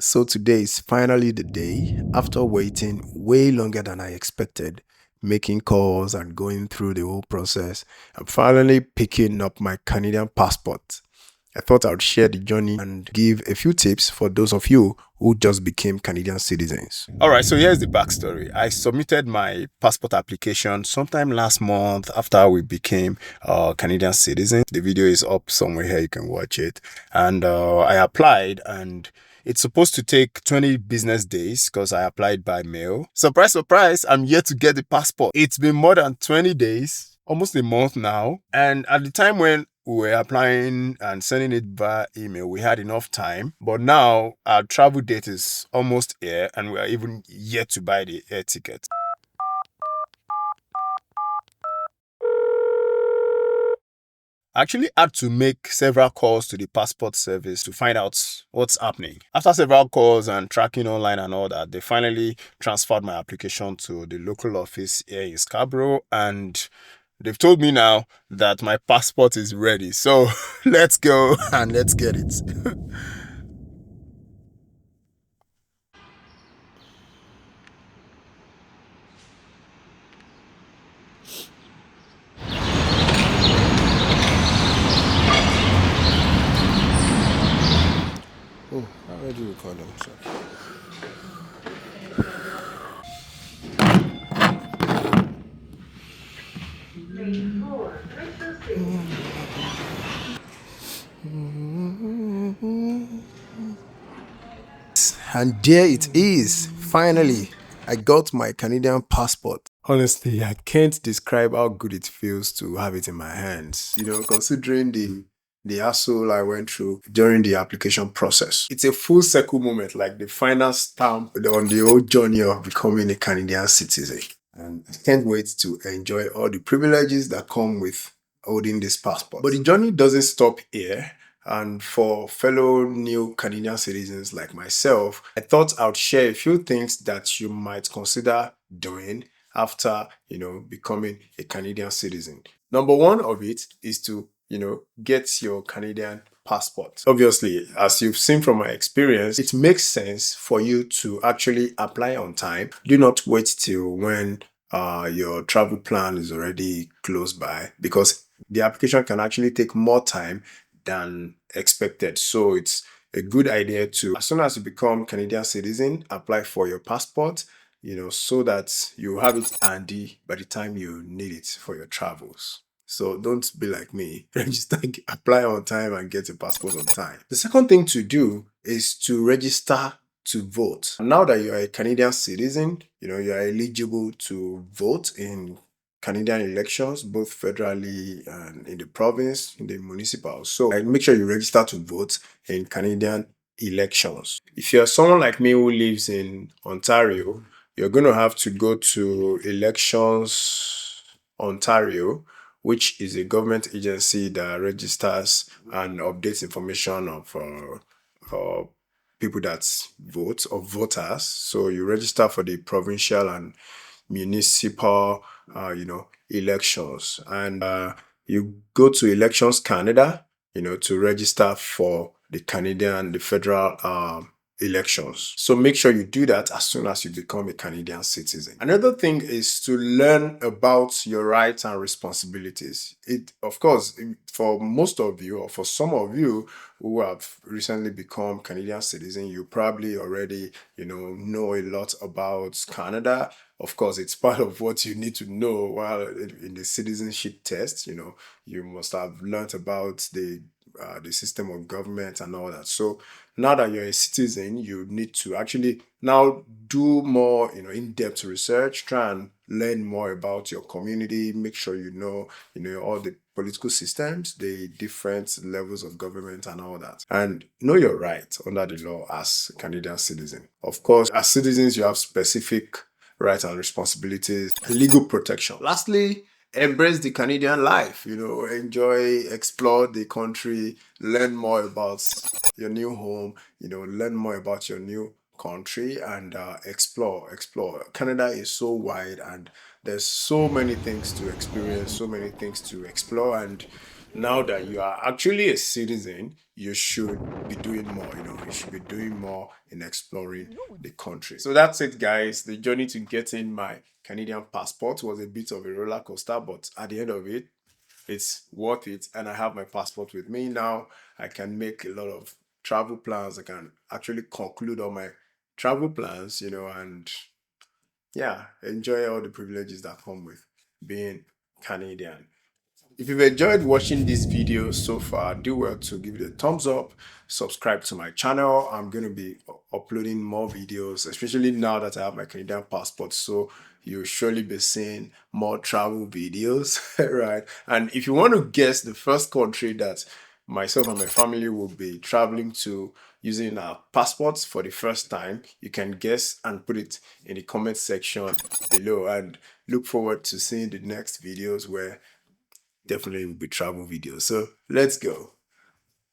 So today is finally the day after waiting way longer than I expected, making calls and going through the whole process. I'm finally picking up my Canadian passport. I thought I would share the journey and give a few tips for those of you who just became Canadian citizens. All right, so here's the backstory. I submitted my passport application sometime last month after we became Canadian citizens. The video is up somewhere here, you can watch it. And I applied, and it's supposed to take 20 business days because I applied by mail. Surprise, surprise, I'm yet to get the passport. It's been more than 20 days, almost a month now. And at the time when we were applying and sending it via email, we had enough time. But now our travel date is almost here, and we are even yet to buy the air ticket. I actually had to make several calls to the passport service to find out what's happening. After several calls and tracking online and all that, they finally transferred my application to the local office here in Scarborough, and they've told me now that my passport is ready. So let's go and let's get it. Oh, I already recorded. And there it is. Finally, I got my Canadian passport. Honestly, I can't describe how good it feels to have it in my hands. Considering the hassle I went through during the application process. It's a full circle moment, like the final stamp on the whole journey of becoming a Canadian citizen. And I can't wait to enjoy all the privileges that come with holding this passport. But the journey doesn't stop here. And for fellow new Canadian citizens like myself, I thought I would share a few things that you might consider doing after, becoming a Canadian citizen. Number one of it is to, get your Canadian passport. Obviously, as you've seen from my experience, it makes sense for you to actually apply on time. Do not wait till when your travel plan is already close by, because the application can actually take more time than expected. So it's a good idea to, as soon as you become Canadian citizen, apply for your passport, so that you have it handy by the time you need it for your travels. So don't be like me. Register, apply on time and get your passport on time. The second thing to do is to register to vote. Now that you are a Canadian citizen, you are eligible to vote in Canadian elections, both federally and in the province, in the municipal. So make sure you register to vote in Canadian elections. If you're someone like me who lives in Ontario, you're going to have to go to Elections Ontario, which is a government agency that registers and updates information of people that vote or voters. So you register for the provincial and municipal, elections, and you go to Elections Canada, to register for the federal elections. So make sure you do that as soon as you become a Canadian citizen. Another thing is to learn about your rights and responsibilities. It, of course, for most of you, or for some of you who have recently become Canadian citizen, you probably already, know a lot about Canada. Of course, it's part of what you need to know while in the citizenship test. You must have learned about the system of government and all that. So now that you're a citizen, you need to actually now do more, in-depth research, try and learn more about your community, make sure all the political systems, the different levels of government and all that. And know your rights under the law as a Canadian citizen. Of course, as citizens, you have specific rights and responsibilities, legal protection. Lastly, embrace the Canadian life, enjoy, explore the country, learn more about your new home, learn more about your new country, and explore. Canada is so wide, and there's so many things to experience, so many things to explore, and Now that you are actually a citizen, you should be doing more, you should be doing more in exploring the country. So that's it, guys. The journey to getting my Canadian passport was a bit of a roller coaster, but at the end of it, it's worth it. And I have my passport with me now. I can make a lot of travel plans. I can actually conclude all my travel plans, and yeah, enjoy all the privileges that come with being Canadian. If you've enjoyed watching this video so far, do well to give it a thumbs up, subscribe to my channel. I'm going to be uploading more videos, especially now that I have my Canadian passport. So you'll surely be seeing more travel videos, right? And if you want to guess the first country that myself and my family will be traveling to using our passports for the first time, you can guess and put it in the comment section below. And look forward to seeing the next videos where definitely will be travel videos. So let's go.